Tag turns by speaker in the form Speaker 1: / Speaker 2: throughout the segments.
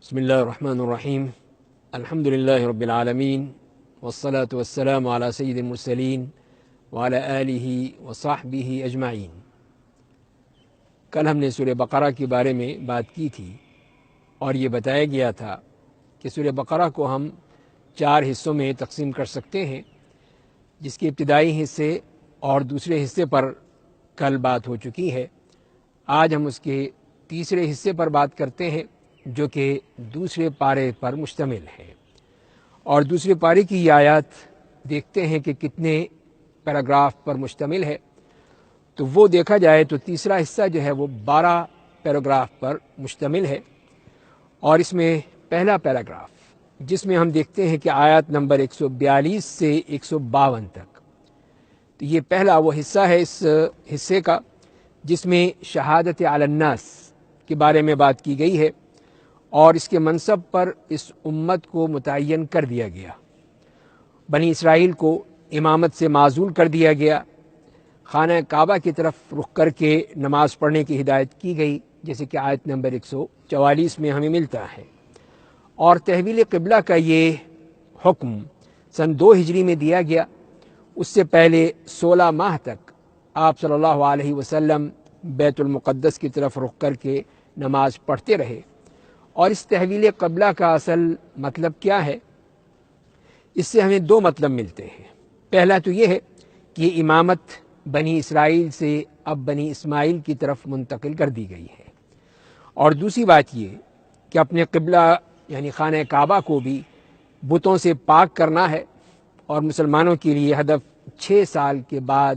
Speaker 1: بسم الله الرحمن الرحیم الحمد للہ رب العالمین والصلاة والسلام على سید المرسلین وعلى آلہ وصحبہ اجمعین۔ کل ہم نے سورہ بقرہ کے بارے میں بات کی تھی اور یہ بتایا گیا تھا کہ سورہ بقرہ کو ہم 4 حصوں میں تقسیم کر سکتے ہیں، جس کے ابتدائی حصے اور دوسرے حصے پر کل بات ہو چکی ہے۔ آج ہم اس کے تیسرے حصے پر بات کرتے ہیں جو کہ دوسرے پارے پر مشتمل ہے، اور دوسرے پارے کی یہ آیات دیکھتے ہیں کہ کتنے پیراگراف پر مشتمل ہے۔ تو وہ دیکھا جائے تو تیسرا حصہ جو ہے وہ 12 پیراگراف پر مشتمل ہے، اور اس میں پہلا پیراگراف جس میں ہم دیکھتے ہیں کہ آیات نمبر 142 سے 152 تک، تو یہ پہلا وہ حصہ ہے اس حصے کا جس میں شہادت علی الناس کے بارے میں بات کی گئی ہے، اور اس کے منصب پر اس امت کو متعین کر دیا گیا۔ بنی اسرائیل کو امامت سے معزول کر دیا گیا، خانہ کعبہ کی طرف رخ کر کے نماز پڑھنے کی ہدایت کی گئی، جیسے کہ آیت نمبر 144 میں ہمیں ملتا ہے، اور تحویل قبلہ کا یہ حکم سن 2 ہجری میں دیا گیا۔ اس سے پہلے 16 ماہ تک آپ صلی اللہ علیہ وسلم بیت المقدس کی طرف رخ کر کے نماز پڑھتے رہے۔ اور اس تحویل قبلہ کا اصل مطلب کیا ہے؟ اس سے ہمیں 2 مطلب ملتے ہیں۔ پہلا تو یہ ہے کہ یہ امامت بنی اسرائیل سے اب بنی اسماعیل کی طرف منتقل کر دی گئی ہے، اور دوسری بات یہ کہ اپنے قبلہ یعنی خانہ کعبہ کو بھی بتوں سے پاک کرنا ہے، اور مسلمانوں کے لیے ہدف 6 سال کے بعد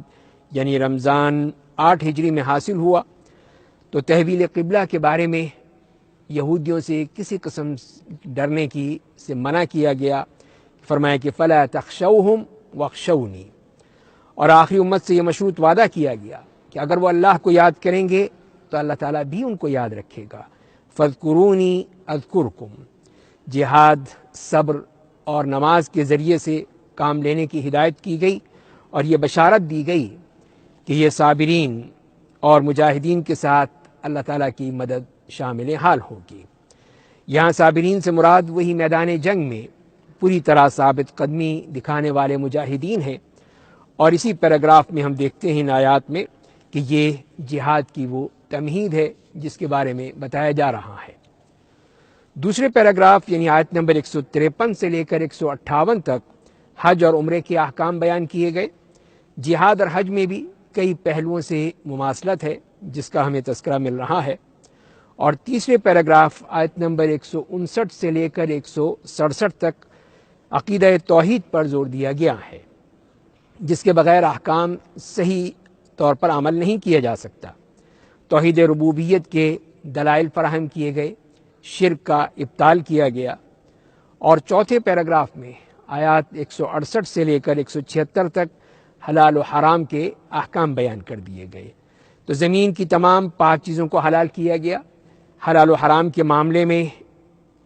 Speaker 1: یعنی رمضان 8 ہجری میں حاصل ہوا۔ تو تحویل قبلہ کے بارے میں یہودیوں سے کسی قسم ڈرنے کی سے منع کیا گیا، فرمایا کہ فلا تخشوہم واخشونی، اور آخری امت سے یہ مشروط وعدہ کیا گیا کہ اگر وہ اللہ کو یاد کریں گے تو اللہ تعالیٰ بھی ان کو یاد رکھے گا۔ فاذکرونی اذکرکم، جہاد، صبر اور نماز کے ذریعے سے کام لینے کی ہدایت کی گئی، اور یہ بشارت دی گئی کہ یہ صابرین اور مجاہدین کے ساتھ اللہ تعالیٰ کی مدد شامل حال ہوگی۔ یہاں صابرین سے مراد وہی میدان جنگ میں پوری طرح ثابت قدمی دکھانے والے مجاہدین ہیں، اور اسی پیراگراف میں ہم دیکھتے ہیں ان آیات میں کہ یہ جہاد کی وہ تمہید ہے جس کے بارے میں بتایا جا رہا ہے۔ دوسرے پیراگراف یعنی آیت نمبر 153 سے لے کر 158 تک حج اور عمرے کے احکام بیان کیے گئے۔ جہاد اور حج میں بھی کئی پہلوؤں سے مماثلت ہے جس کا ہمیں تذکرہ مل رہا ہے۔ اور تیسرے پیراگراف آیت نمبر 159 سے لے کر 167 تک عقیدہ توحید پر زور دیا گیا ہے، جس کے بغیر احکام صحیح طور پر عمل نہیں کیا جا سکتا۔ توحید ربوبیت کے دلائل فراہم کیے گئے، شرک کا ابطال کیا گیا۔ اور چوتھے پیراگراف میں آیات 168 سے لے کر 176 تک حلال و حرام کے احکام بیان کر دیے گئے۔ تو زمین کی تمام پاک چیزوں کو حلال کیا گیا۔ حلال و حرام کے معاملے میں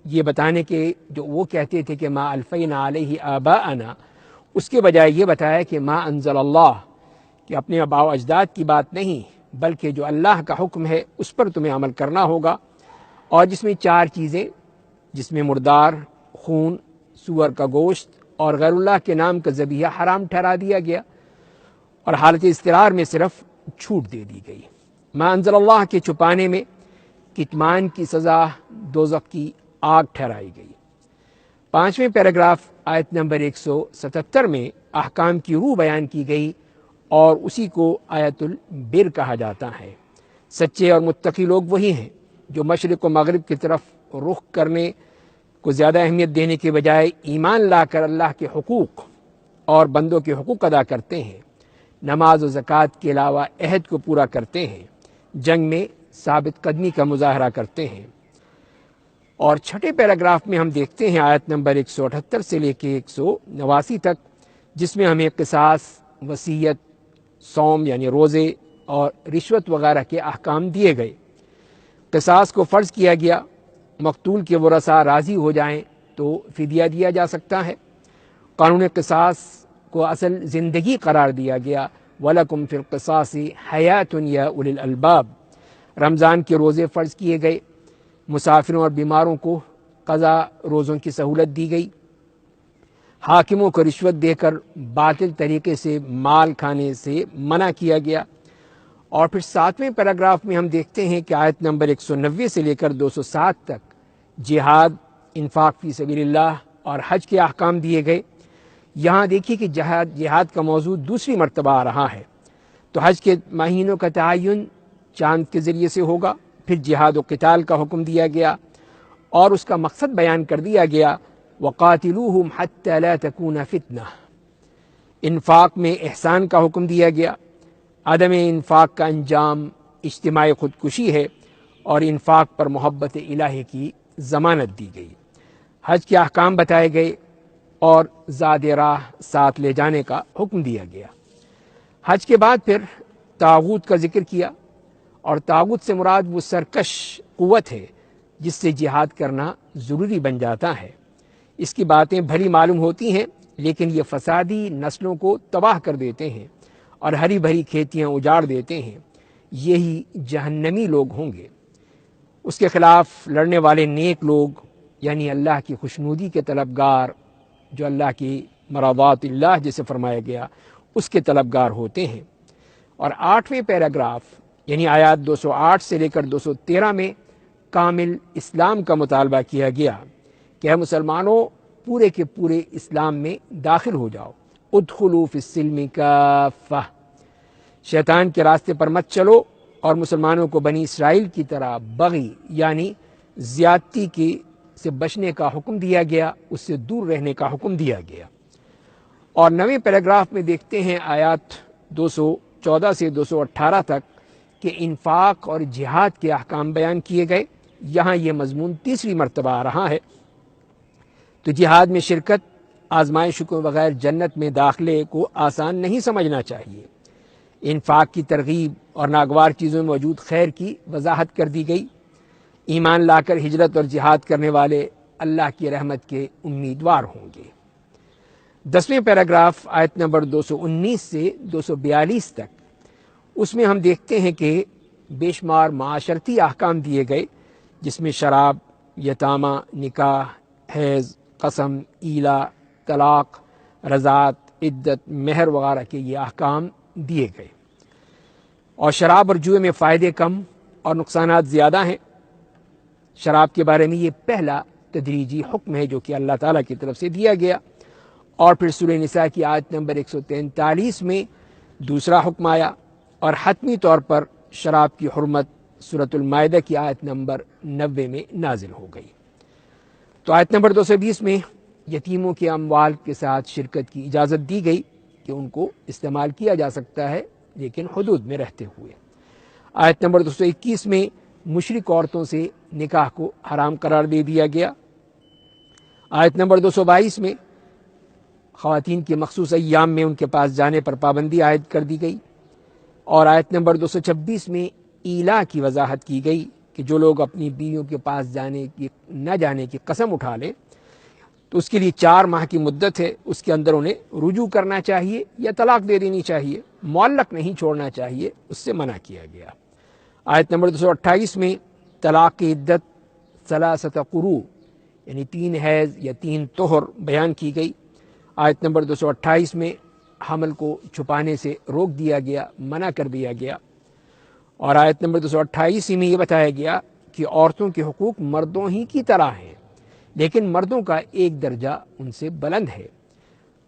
Speaker 1: یہ بتانے کے جو وہ کہتے تھے کہ ما الفینا علیہ آباءنا، اس کے بجائے یہ بتایا کہ ما انزل اللہ، کہ اپنے آباء و اجداد کی بات نہیں بلکہ جو اللہ کا حکم ہے اس پر تمہیں عمل کرنا ہوگا، اور جس میں 4 چیزیں، جس میں مردار، خون، سور کا گوشت اور غیر اللہ کے نام کا ذبیحہ حرام ٹھہرا دیا گیا، اور حالت اضطرار میں صرف چھوٹ دے دی گئی۔ ما انزل اللہ کے چھپانے میں کتمان کی سزا دوزخ کی آگ ٹھہرائی گئی۔ 5ویں پیراگراف آیت نمبر 177 میں احکام کی روح بیان کی گئی، اور اسی کو آیت البر کہا جاتا ہے۔ سچے اور متقی لوگ وہی ہیں جو مشرق و مغرب کی طرف رخ کرنے کو زیادہ اہمیت دینے کے بجائے ایمان لا کر اللہ کے حقوق اور بندوں کے حقوق ادا کرتے ہیں، نماز و زکوٰۃ کے علاوہ عہد کو پورا کرتے ہیں، جنگ میں ثابت قدمی کا مظاہرہ کرتے ہیں۔ اور 6 پیراگراف میں ہم دیکھتے ہیں آیت نمبر 178 سے لے کے 189 تک، جس میں ہمیں قصاص، وصیت، صوم یعنی روزے اور رشوت وغیرہ کے احکام دیے گئے۔ قصاص کو فرض کیا گیا، مقتول کے ورثاء راضی ہو جائیں تو فدیہ دیا جا سکتا ہے۔ قانون قصاص کو اصل زندگی قرار دیا گیا، وَلَكُمْ فِي الْقِصَاصِ حَيَاةٌ يَا أُولِي الْأَلْبَابِ۔ رمضان کے روزے فرض کیے گئے، مسافروں اور بیماروں کو قضا روزوں کی سہولت دی گئی، حاکموں کو رشوت دے کر باطل طریقے سے مال کھانے سے منع کیا گیا۔ اور پھر 7ویں پیراگراف میں ہم دیکھتے ہیں کہ آیت نمبر 190 سے لے کر 207 تک جہاد، انفاق فی سبیل اللہ اور حج کے احکام دیے گئے۔ یہاں دیکھیے کہ جہاد کا موضوع دوسری مرتبہ آ رہا ہے۔ تو حج کے مہینوں کا تعین چاند کے ذریعے سے ہوگا، پھر جہاد و قتال کا حکم دیا گیا اور اس کا مقصد بیان کر دیا گیا، وَقَاتِلُوهُمْ حَتَّى لَا تَكُونَ فِتْنَةٌ۔ انفاق میں احسان کا حکم دیا گیا، عدم انفاق کا انجام اجتماعی خودکشی ہے اور انفاق پر محبت الہی کی ضمانت دی گئی۔ حج کے احکام بتائے گئے اور زاد راہ ساتھ لے جانے کا حکم دیا گیا۔ حج کے بعد پھر طاغوت کا ذکر کیا، اور طاغوت سے مراد وہ سرکش قوت ہے جس سے جہاد کرنا ضروری بن جاتا ہے۔ اس کی باتیں بھلی معلوم ہوتی ہیں، لیکن یہ فسادی نسلوں کو تباہ کر دیتے ہیں اور ہری بھری کھیتیاں اجاڑ دیتے ہیں، یہی جہنمی لوگ ہوں گے۔ اس کے خلاف لڑنے والے نیک لوگ یعنی اللہ کی خوشنودی کے طلبگار، جو اللہ کی مرضات اللہ جسے فرمایا گیا اس کے طلبگار ہوتے ہیں۔ اور 8ویں پیراگراف یعنی آیات 208 سے لے کر 213 میں کامل اسلام کا مطالبہ کیا گیا کہ اے مسلمانوں، پورے کے پورے اسلام میں داخل ہو جاؤ، ادخلوا فی السلم کافہ، شیطان کے راستے پر مت چلو، اور مسلمانوں کو بنی اسرائیل کی طرح بغی یعنی زیادتی کی سے بچنے کا حکم دیا گیا، اس سے دور رہنے کا حکم دیا گیا۔ اور 9ویں پیراگراف میں دیکھتے ہیں آیات 214 سے 218 تک کہ انفاق اور جہاد کے احکام بیان کیے گئے۔ یہاں یہ مضمون تیسری مرتبہ آ رہا ہے۔ تو جہاد میں شرکت، آزمائشوں کے بغیر جنت میں داخلے کو آسان نہیں سمجھنا چاہیے۔ انفاق کی ترغیب اور ناگوار چیزوں میں موجود خیر کی وضاحت کر دی گئی۔ ایمان لا کر ہجرت اور جہاد کرنے والے اللہ کی رحمت کے امیدوار ہوں گے۔ 10ویں پیراگراف آیت نمبر 219 سے 242 تک، اس میں ہم دیکھتے ہیں کہ بے شمار معاشرتی احکام دیے گئے، جس میں شراب، یتامہ، نکاح، حیض، قسم، ایلا، طلاق، رضاعت، عدت، مہر وغیرہ کے یہ احکام دیے گئے۔ اور شراب اور جوئے میں فائدے کم اور نقصانات زیادہ ہیں۔ شراب کے بارے میں یہ پہلا تدریجی حکم ہے جو کہ اللہ تعالیٰ کی طرف سے دیا گیا، اور پھر سورہ نساء کی آیت نمبر 143 میں دوسرا حکم آیا، اور حتمی طور پر شراب کی حرمت سورۃ المائدہ کی آیت نمبر 90 میں نازل ہو گئی۔ تو آیت نمبر 220 میں یتیموں کے اموال کے ساتھ شرکت کی اجازت دی گئی کہ ان کو استعمال کیا جا سکتا ہے، لیکن حدود میں رہتے ہوئے۔ آیت نمبر 221 میں مشرک عورتوں سے نکاح کو حرام قرار دے دیا گیا۔ آیت نمبر 222 میں خواتین کے مخصوص ایام میں ان کے پاس جانے پر پابندی عائد کر دی گئی، اور آیت نمبر 226 میں ایلا کی وضاحت کی گئی کہ جو لوگ اپنی بیویوں کے پاس نہ جانے کی قسم اٹھا لیں تو اس کے لیے 4 ماہ کی مدت ہے، اس کے اندر انہیں رجوع کرنا چاہیے یا طلاق دے دینی چاہیے، معلق نہیں چھوڑنا چاہیے، اس سے منع کیا گیا۔ آیت نمبر 228 میں طلاق کی عدت 3 قروء یعنی 3 حیض یا 3 طہر بیان کی گئی۔ آیت نمبر 228 میں حمل کو چھپانے سے روک دیا گیا، منع کر دیا گیا۔ اور آیت نمبر 228 میں یہ بتایا گیا کہ عورتوں کے حقوق مردوں ہی کی طرح ہیں، لیکن مردوں کا ایک درجہ ان سے بلند ہے۔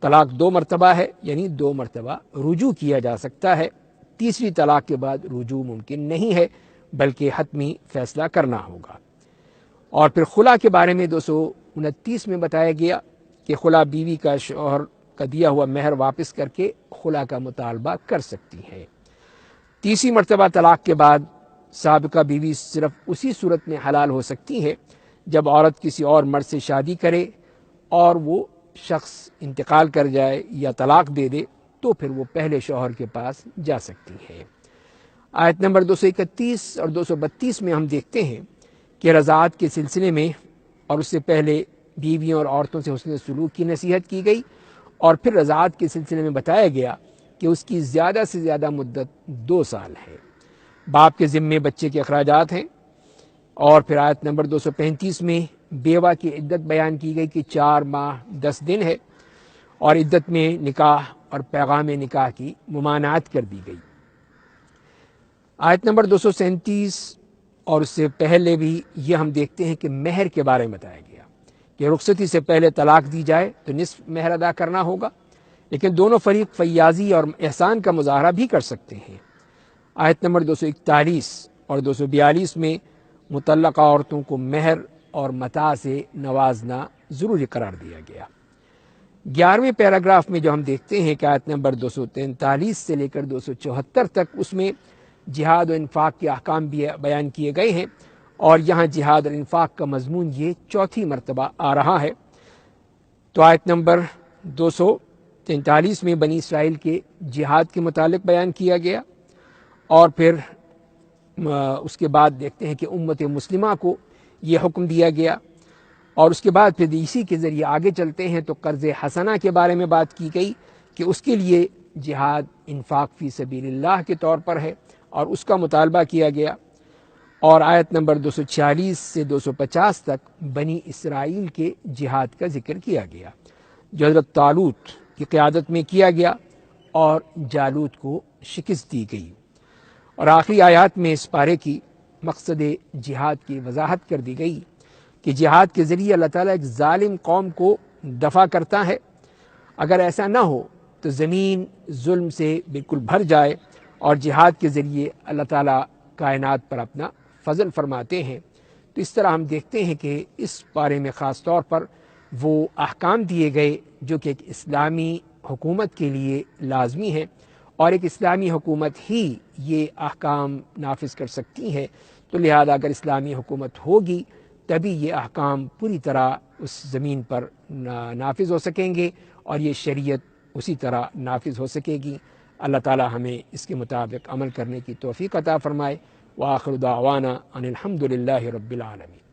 Speaker 1: طلاق 2 مرتبہ ہے، یعنی 2 مرتبہ رجوع کیا جا سکتا ہے۔ تیسری طلاق کے بعد رجوع ممکن نہیں ہے، بلکہ حتمی فیصلہ کرنا ہوگا۔ اور پھر خلا کے بارے میں 229 میں بتایا گیا کہ خلا بیوی کا شوہر کا دیا ہوا مہر واپس کر کے خلا کا مطالبہ کر سکتی ہے۔ تیسری مرتبہ طلاق کے بعد سابقہ بیوی صرف اسی صورت میں حلال ہو سکتی ہے جب عورت کسی اور مرد سے شادی کرے اور وہ شخص انتقال کر جائے یا طلاق دے دے، تو پھر وہ پہلے شوہر کے پاس جا سکتی ہے۔ آیت نمبر 231 اور 232 میں ہم دیکھتے ہیں کہ رضاعت کے سلسلے میں اور اس سے پہلے بیویوں اور عورتوں سے حسن سلوک کی نصیحت کی گئی، اور پھر رضاعت کے سلسلے میں بتایا گیا کہ اس کی زیادہ سے زیادہ مدت 2 سال ہے۔ باپ کے ذمے بچے کے اخراجات ہیں۔ اور پھر آیت نمبر 235 میں بیوہ کی عدت بیان کی گئی کہ 4 ماہ 10 دن ہے، اور عدت میں نکاح اور پیغام نکاح کی ممانعت کر دی گئی۔ آیت نمبر 237 اور اس سے پہلے بھی یہ ہم دیکھتے ہیں کہ مہر کے بارے میں بتایا گیا کہ رخصتی سے پہلے طلاق دی جائے تو نصف مہر ادا کرنا ہوگا، لیکن دونوں فریق فیاضی اور احسان کا مظاہرہ بھی کر سکتے ہیں۔ آیت نمبر 241 اور 242 میں مطلقہ عورتوں کو مہر اور متاع سے نوازنا ضروری قرار دیا گیا۔ 11ویں پیراگراف میں جو ہم دیکھتے ہیں کہ آیت نمبر 243 سے لے کر 274 تک اس میں جہاد و انفاق کے احکام بھی بیان کیے گئے ہیں، اور یہاں جہاد اور انفاق کا مضمون یہ 4تھی مرتبہ آ رہا ہے۔ تو آیت نمبر 243 میں بنی اسرائیل کے جہاد کے متعلق بیان کیا گیا، اور پھر اس کے بعد دیکھتے ہیں کہ امت مسلمہ کو یہ حکم دیا گیا، اور اس کے بعد پھر اسی کے ذریعے آگے چلتے ہیں تو قرض حسنہ کے بارے میں بات کی گئی کہ اس کے لیے جہاد انفاق فی سبیل اللہ کے طور پر ہے، اور اس کا مطالبہ کیا گیا۔ اور آیت نمبر 246 سے 250 تک بنی اسرائیل کے جہاد کا ذکر کیا گیا جو حضرت طالوت کی قیادت میں کیا گیا، اور جالوت کو شکست دی گئی۔ اور آخری آیات میں اس پارے کی مقصد جہاد کی وضاحت کر دی گئی کہ جہاد کے ذریعے اللہ تعالیٰ ایک ظالم قوم کو دفع کرتا ہے۔ اگر ایسا نہ ہو تو زمین ظلم سے بالکل بھر جائے، اور جہاد کے ذریعے اللہ تعالیٰ کائنات پر اپنا فضل فرماتے ہیں۔ تو اس طرح ہم دیکھتے ہیں کہ اس پارے میں خاص طور پر وہ احکام دیے گئے جو کہ ایک اسلامی حکومت کے لیے لازمی ہیں، اور ایک اسلامی حکومت ہی یہ احکام نافذ کر سکتی ہے۔ تو لہذا اگر اسلامی حکومت ہوگی تبھی یہ احکام پوری طرح اس زمین پر نافذ ہو سکیں گے، اور یہ شریعت اسی طرح نافذ ہو سکے گی۔ اللہ تعالی ہمیں اس کے مطابق عمل کرنے کی توفیق عطا فرمائے۔ وآخر دعوانا ان الحمد للہ رب العالمین۔